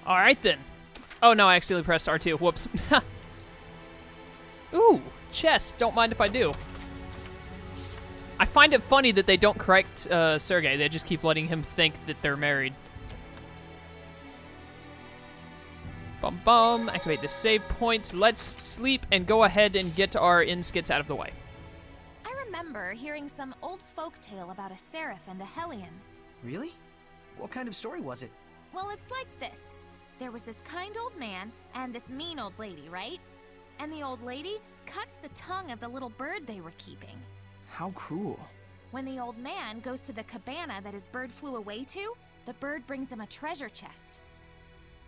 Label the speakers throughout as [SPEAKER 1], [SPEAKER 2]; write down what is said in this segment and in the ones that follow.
[SPEAKER 1] All right, then. Oh, no, I accidentally pressed R2. Whoops. Ooh, chest. Don't mind if I do. I find it funny that they don't correct Sergei. They just keep letting him think that they're married. Bum bum. Activate the save point. Let's sleep and go ahead and get our in-skits out of the way.
[SPEAKER 2] I remember hearing some old folk tale about a seraph and a hellion.
[SPEAKER 3] Really? What kind of story was it?
[SPEAKER 2] Well, it's like this. There was this kind old man and this mean old lady, right? And the old lady cuts the tongue of the little bird they were keeping.
[SPEAKER 4] How cruel.
[SPEAKER 2] When the old man goes to the cabana that his bird flew away to, the bird brings him a treasure chest.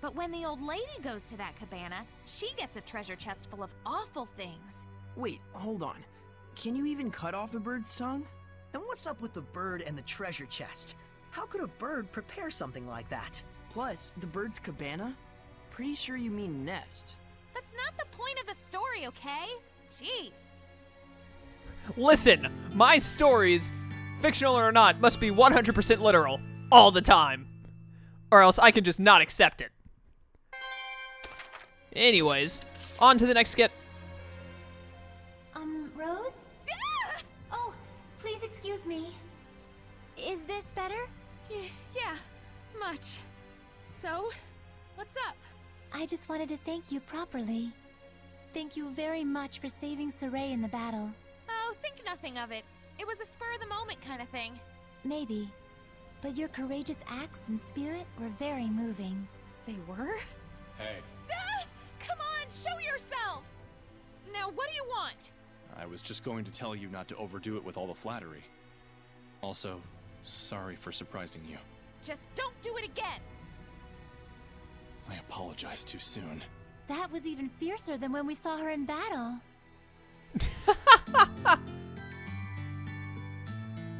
[SPEAKER 2] But when the old lady goes to that cabana, she gets a treasure chest full of awful things.
[SPEAKER 4] Wait, hold on. Can you even cut off a bird's tongue?
[SPEAKER 3] And what's up with the bird and the treasure chest? How could a bird prepare something like that?
[SPEAKER 4] Plus, the bird's cabana? Pretty sure you mean nest.
[SPEAKER 2] That's not the point of the story, okay? Jeez.
[SPEAKER 1] Listen, my stories, fictional or not, must be 100% literal, all the time. Or else I can just not accept it. Anyways, on to the next skit.
[SPEAKER 2] Rose? Oh, please excuse me. Is this better?
[SPEAKER 5] Yeah, much. So, what's up?
[SPEAKER 2] I just wanted to thank you properly. Thank you very much for saving Saray in the battle.
[SPEAKER 5] Oh, think nothing of it. It was a spur-of-the-moment kind of thing.
[SPEAKER 2] Maybe. But your courageous acts and spirit were very moving.
[SPEAKER 5] They were?
[SPEAKER 6] Hey,
[SPEAKER 5] Come on, show yourself! Now, what do you want?
[SPEAKER 6] I was just going to tell you not to overdo it with all the flattery. Also, sorry for surprising you.
[SPEAKER 5] Just don't do it again!
[SPEAKER 6] I apologize too soon.
[SPEAKER 2] That was even fiercer than when we saw her in battle.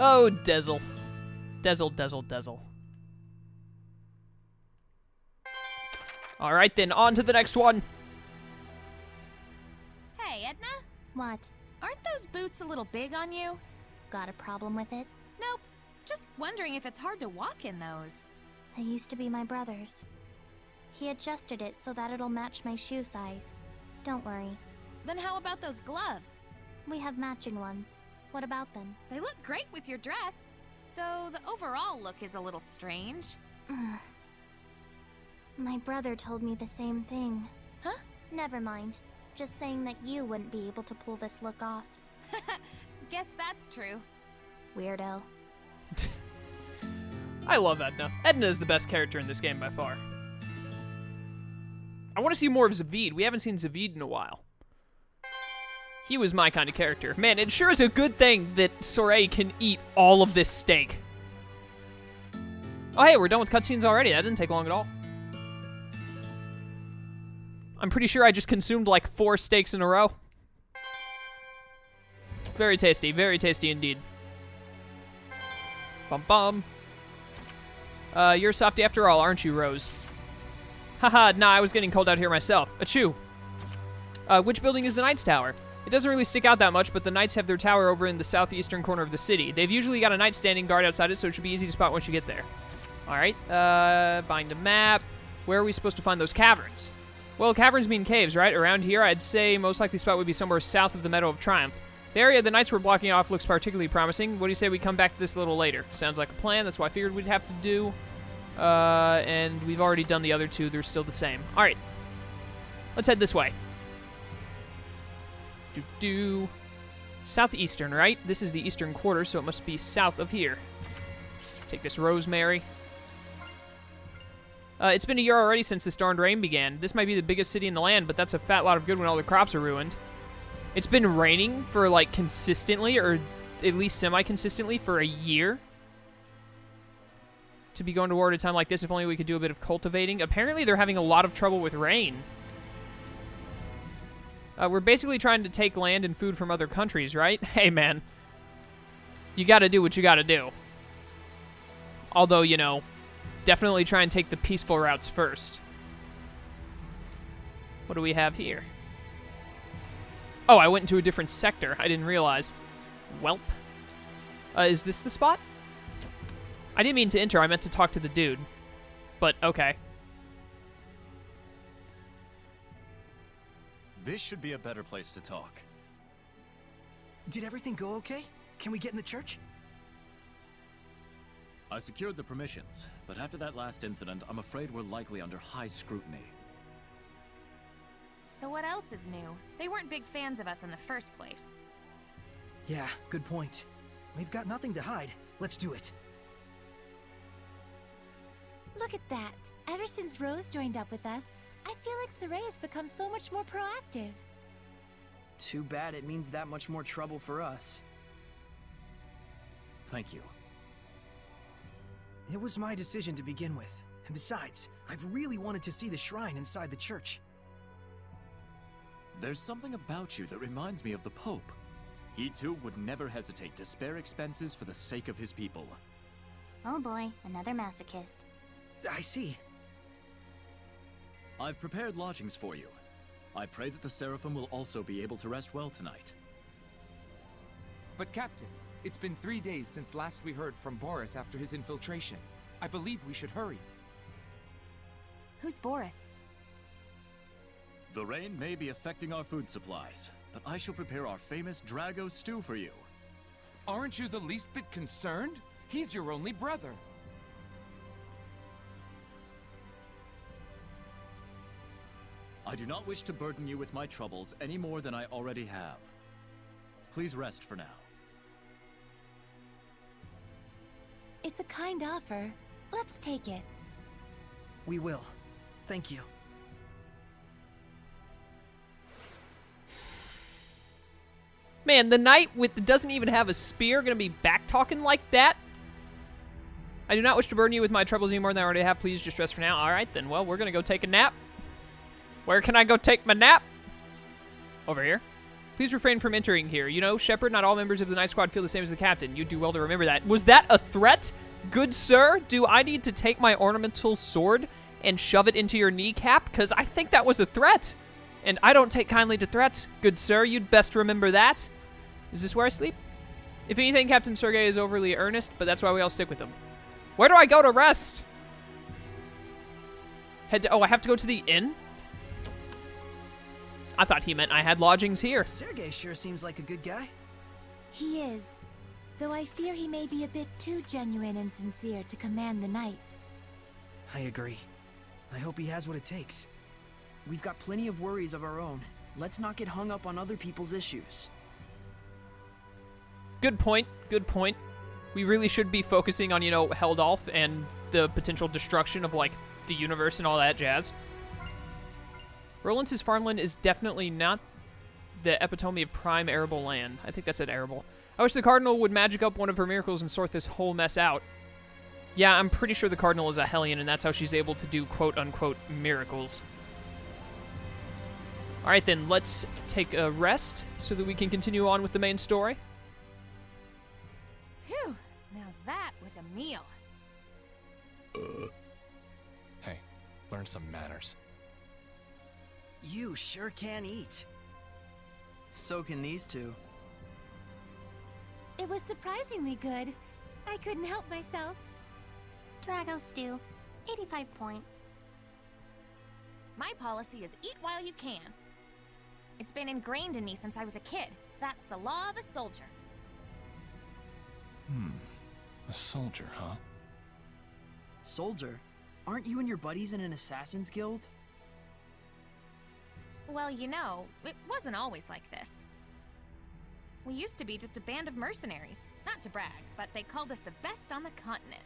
[SPEAKER 1] Oh, Dezel. Dezel. All right, then, on to the next one.
[SPEAKER 2] Hey, Edna? What? Aren't those boots a little big on you? Got a problem with it? Nope. Just wondering if it's hard to walk in those.
[SPEAKER 7] They used to be my brother's. He adjusted it so that it'll match my shoe size. Don't worry.
[SPEAKER 2] Then how about those gloves?
[SPEAKER 7] We have matching ones. What about them?
[SPEAKER 2] They look great with your dress, though the overall look is a little strange.
[SPEAKER 7] My brother told me the same thing.
[SPEAKER 2] Huh?
[SPEAKER 7] Never mind. Just saying that you wouldn't be able to pull this look off.
[SPEAKER 2] Guess that's true.
[SPEAKER 7] Weirdo.
[SPEAKER 1] I love Edna. Edna is the best character in this game by far. I want to see more of Zavid. We haven't seen Zavid in a while. He was my kind of character. Man, it sure is a good thing that Soray can eat all of this steak. Oh, hey, we're done with cutscenes already. That didn't take long at all. I'm pretty sure I just consumed like 4 steaks in a row. Very tasty indeed. Bum bum. You're a softie after all, aren't you, Rose? Haha, nah, I was getting cold out here myself. Achoo. Which building is the Knights Tower? It doesn't really stick out that much, but the Knights have their tower over in the southeastern corner of the city. They've usually got a knight standing guard outside it, so it should be easy to spot once you get there. Alright, bind a map. Where are we supposed to find those caverns? Well, caverns mean caves, right? Around here, I'd say most likely spot would be somewhere south of the Meadow of Triumph. The area the Knights were blocking off looks particularly promising. What do you say we come back to this a little later? Sounds like a plan. That's what I figured we'd have to do. And we've already done the other two. They're still the same. All right. Let's head this way. Southeastern, right? This is the eastern quarter, so it must be south of here. Take this rosemary. It's been a year already since this darned rain began. This might be the biggest city in the land, but that's a fat lot of good when all the crops are ruined. It's been raining for, like, consistently, or at least semi-consistently, for a year. To be going to war at a time like this, if only we could do a bit of cultivating. Apparently, they're having a lot of trouble with rain. We're basically trying to take land and food from other countries, right? Hey, man. You gotta do what you gotta do. Although, you know, definitely try and take the peaceful routes first. What do we have here? Oh, I went into a different sector. I didn't realize. Welp. Is this the spot? I didn't mean to enter. I meant to talk to the dude. But, okay.
[SPEAKER 8] This should be a better place to talk.
[SPEAKER 3] Did everything go okay? Can we get in the church?
[SPEAKER 8] I secured the permissions, but after that last incident, I'm afraid we're likely under high scrutiny.
[SPEAKER 2] So what else is new? They weren't big fans of us in the first place.
[SPEAKER 3] Yeah, good point. We've got nothing to hide. Let's do it.
[SPEAKER 9] Look at that. Ever since Rose joined up with us, I feel like Saray has become so much more proactive.
[SPEAKER 4] Too bad it means that much more trouble for us.
[SPEAKER 8] Thank you.
[SPEAKER 3] It was my decision to begin with. And besides, I've really wanted to see the shrine inside the church.
[SPEAKER 8] There's something about you that reminds me of the Pope. He too would never hesitate to spare expenses for the sake of his people.
[SPEAKER 7] Oh boy, another masochist.
[SPEAKER 3] I see.
[SPEAKER 8] I've prepared lodgings for you. I pray that the Seraphim will also be able to rest well tonight.
[SPEAKER 10] But Captain, it's been 3 days since last we heard from Boris after his infiltration. I believe we should hurry.
[SPEAKER 2] Who's Boris?
[SPEAKER 8] The rain may be affecting our food supplies, but I shall prepare our famous Drago stew for you.
[SPEAKER 10] Aren't you the least bit concerned? He's your only brother.
[SPEAKER 8] I do not wish to burden you with my troubles any more than I already have. Please rest for now.
[SPEAKER 9] It's a kind offer. Let's take it.
[SPEAKER 3] We will. Thank you.
[SPEAKER 1] Man, the knight with doesn't even have a spear gonna be back-talking like that? I do not wish to burden you with my troubles any more than I already have. Please just rest for now. Alright then, well, we're gonna go take a nap. Where can I go take my nap? Over here. Please refrain from entering here. You know, Shepard, not all members of the Night Squad feel the same as the captain. You do well to remember that. Was that a threat? Good sir, do I need to take my ornamental sword and shove it into your kneecap? Because I think that was a threat. And I don't take kindly to threats. Good sir, you'd best remember that. Is this where I sleep? If anything, Captain Sergei is overly earnest, but that's why we all stick with him. Where do I go to rest? Oh, I have to go to the inn? I thought he meant I had lodgings here.
[SPEAKER 3] Sergei sure seems like a good guy.
[SPEAKER 9] He is. Though I fear he may be a bit too genuine and sincere to command the knights.
[SPEAKER 3] I agree. I hope he has what it takes.
[SPEAKER 4] We've got plenty of worries of our own. Let's not get hung up on other people's issues.
[SPEAKER 1] Good point. Good point. We really should be focusing on, you know, Heldolf and the potential destruction of, like, the universe and all that jazz. Roland's farmland is definitely not the epitome of prime arable land. I think that said arable. I wish the Cardinal would magic up one of her miracles and sort this whole mess out. Yeah, I'm pretty sure the Cardinal is a Hellion, and that's how she's able to do quote-unquote miracles. Alright then, let's take a rest so that we can continue on with the main story.
[SPEAKER 2] Phew, now that was a meal.
[SPEAKER 6] Hey, learn some manners.
[SPEAKER 3] You sure can eat.
[SPEAKER 4] So can these two.
[SPEAKER 9] It was surprisingly good. I couldn't help myself.
[SPEAKER 7] Drago stew, 85 points.
[SPEAKER 2] My policy is eat while you can. It's been ingrained in me since I was a kid. That's the law of a soldier.
[SPEAKER 6] A soldier, huh?
[SPEAKER 4] Soldier? Aren't you and your buddies in an assassin's guild?
[SPEAKER 2] Well, you know, it wasn't always like this. We used to be just a band of mercenaries. Not to brag, but they called us the best on the continent.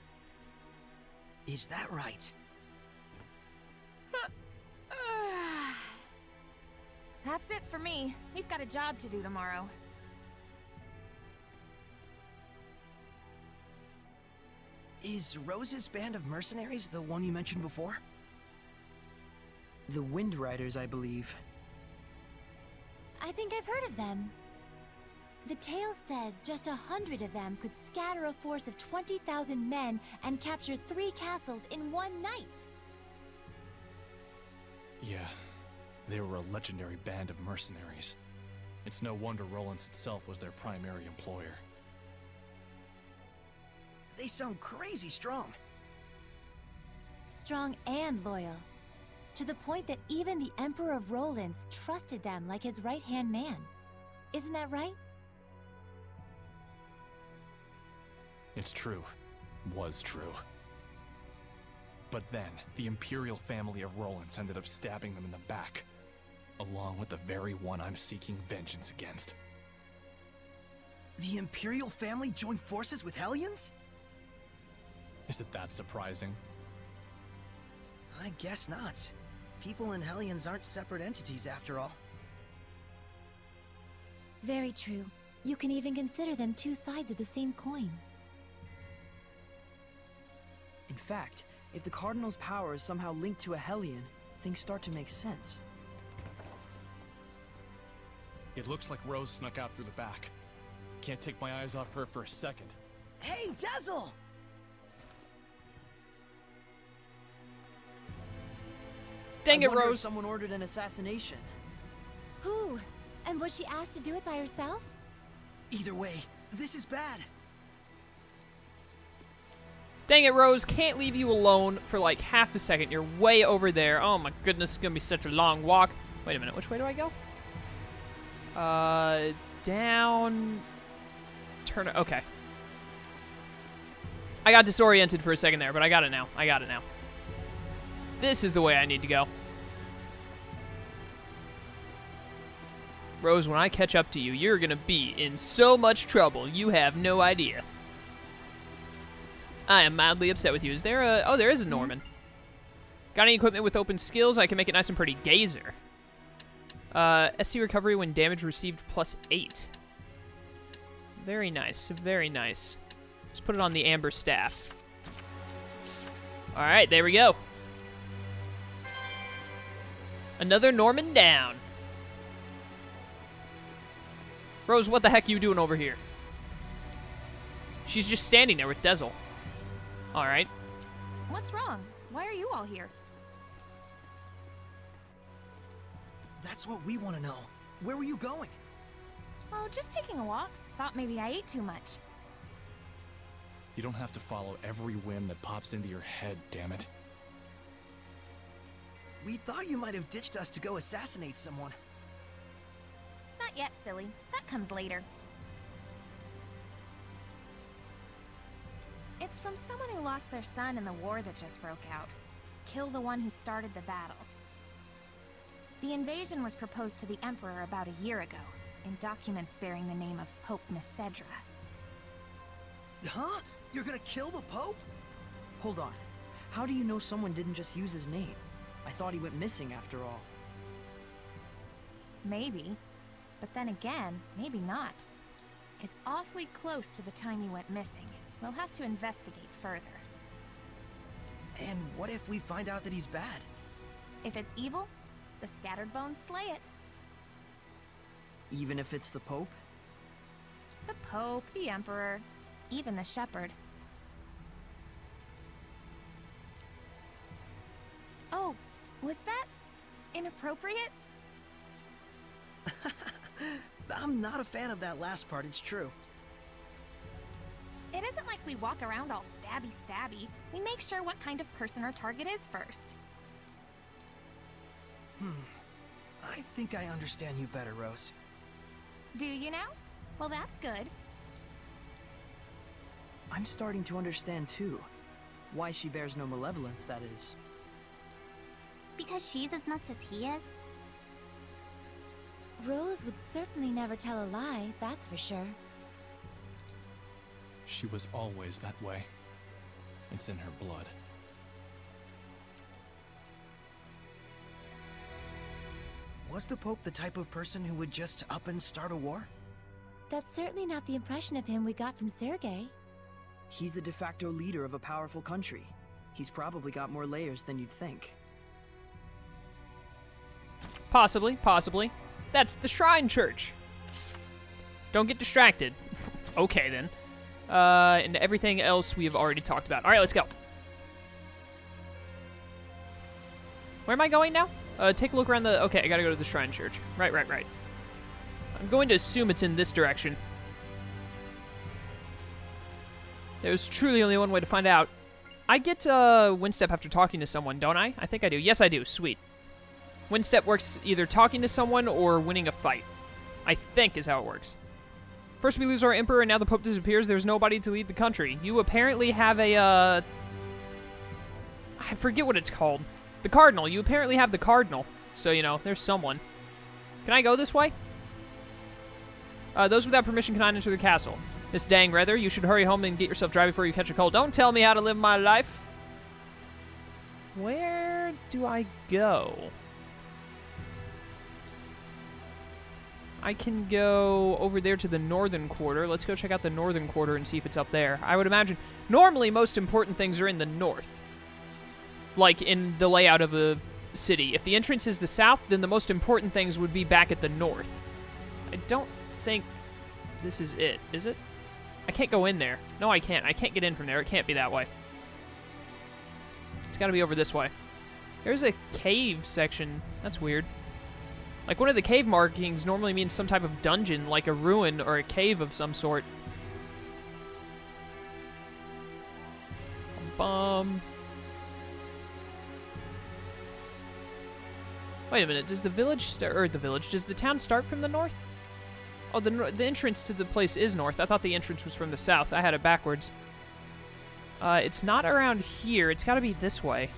[SPEAKER 3] Is that right?
[SPEAKER 2] That's it for me. We've got a job to do tomorrow.
[SPEAKER 3] Is Rose's band of mercenaries the one you mentioned before?
[SPEAKER 4] The Wind Riders, I believe.
[SPEAKER 9] I think I've heard of them. The tale said just 100 of them could scatter a force of 20,000 men and capture 3 castles in one night.
[SPEAKER 6] Yeah, they were a legendary band of mercenaries. It's no wonder Roland's itself was their primary employer.
[SPEAKER 3] They sound crazy strong.
[SPEAKER 9] Strong and loyal. To the point that even the Emperor of Rollins trusted them like his right-hand man. Isn't that right?
[SPEAKER 6] It's true. Was true. But then, the Imperial family of Rollins ended up stabbing them in the back, along with the very one I'm seeking vengeance against.
[SPEAKER 3] The Imperial family joined forces with Hellions?
[SPEAKER 6] Is it that surprising?
[SPEAKER 3] I guess not. People and Hellions aren't separate entities after all.
[SPEAKER 9] Very true. You can even consider them two sides of the same coin.
[SPEAKER 4] In fact, if the Cardinal's power is somehow linked to a Hellion, things start to make sense.
[SPEAKER 6] It looks like Rose snuck out through the back. Can't take my eyes off her for a second.
[SPEAKER 3] Hey, Dazzle!
[SPEAKER 1] Dang
[SPEAKER 4] I
[SPEAKER 1] it,
[SPEAKER 4] wonder if
[SPEAKER 1] Rose.
[SPEAKER 4] someone ordered an assassination.
[SPEAKER 9] Who? And was she asked to do it by herself?
[SPEAKER 3] Either way, this is bad.
[SPEAKER 1] Dang it, Rose. Can't leave you alone for like half a second. You're way over there. Oh my goodness, it's gonna be such a long walk. Wait a minute, which way do I go? Down... Turn... Okay. I got disoriented for a second there, but I got it now. I got it now. This is the way I need to go. Rose, when I catch up to you, you're gonna be in so much trouble. You have no idea. I am mildly upset with you. Is there a... Oh, there is a Norman. Got any equipment with open skills? I can make it nice and pretty. Gazer. SC recovery when damage received +8. Very nice. Very nice. Let's put it on the Amber Staff. Alright, there we go. Another Norman down. Rose, what the heck are you doing over here? She's just standing there with Dezel. Alright.
[SPEAKER 2] What's wrong? Why are you all here?
[SPEAKER 3] That's what we want to know. Where were you going?
[SPEAKER 2] Oh, just taking a walk. Thought maybe I ate too much.
[SPEAKER 6] You don't have to follow every whim that pops into your head, damn it.
[SPEAKER 3] We thought you might have ditched us to go assassinate someone.
[SPEAKER 2] Not yet, silly. That comes later. It's from someone who lost their son in the war that just broke out. Kill the one who started the battle. The invasion was proposed to the Emperor about a year ago, in documents bearing the name of Pope Nisedra.
[SPEAKER 3] Huh? You're gonna kill the Pope?
[SPEAKER 4] Hold on. How do you know someone didn't just use his name? I thought he went missing after all.
[SPEAKER 2] Maybe. But then again, maybe not. It's awfully close to the time he went missing. We'll have to investigate further.
[SPEAKER 3] And what if we find out that he's bad?
[SPEAKER 2] If it's evil, the Scattered Bones slay it.
[SPEAKER 4] Even if it's the Pope?
[SPEAKER 2] The Pope, the Emperor, even the Shepherd. Oh, was that inappropriate?
[SPEAKER 3] I'm not a fan of that last part, it's true.
[SPEAKER 2] It isn't like we walk around all stabby-stabby. We make sure what kind of person our target is first.
[SPEAKER 3] I think I understand you better, Rose.
[SPEAKER 2] Do you now? Well, that's good.
[SPEAKER 4] I'm starting to understand too. Why she bears no malevolence, that is.
[SPEAKER 7] Because she's as nuts as he is?
[SPEAKER 9] Rose would certainly never tell a lie, that's for sure.
[SPEAKER 6] She was always that way. It's in her blood.
[SPEAKER 3] Was the Pope the type of person who would just up and start a war?
[SPEAKER 9] That's certainly not the impression of him we got from Sergei.
[SPEAKER 4] He's the de facto leader of a powerful country. He's probably got more layers than you'd think.
[SPEAKER 1] Possibly, possibly. That's the Shrine Church. Don't get distracted. Okay, then. And everything else we have already talked about. All right, let's go. Where am I going now? Take a look around the... Okay, I gotta go to the Shrine Church. Right. I'm going to assume it's in this direction. There's truly only one way to find out. I get Windstep after talking to someone, don't I? I think I do. Yes, I do. Sweet. Windstep works either talking to someone or winning a fight. I think is how it works. First we lose our emperor and now the Pope disappears. There's nobody to lead the country. You apparently have a, I forget what it's called. The Cardinal. You apparently have the Cardinal. So, you know, there's someone. Can I go this way? Those without permission cannot enter the castle. Miss Dang Rather, you should hurry home and get yourself dry before you catch a cold. Don't tell me how to live my life. Where do I go? I can go over there to the northern quarter. Let's go check out the northern quarter and see if it's up there. I would imagine normally most important things are in the north. Like in the layout of a city. If the entrance is the south, then the most important things would be back at the north. I don't think this is it, is it? I can't go in there. No, I can't. I can't get in from there. It can't be that way. It's got to be over this way. There's a cave section. That's weird. Like, one of the cave markings normally means some type of dungeon, like a ruin or a cave of some sort. Wait a minute, does the village start, or the village, does the town start from the north? Oh, the entrance to the place is north. I thought the entrance was from the south. I had it backwards. It's not around here. It's got to be this way.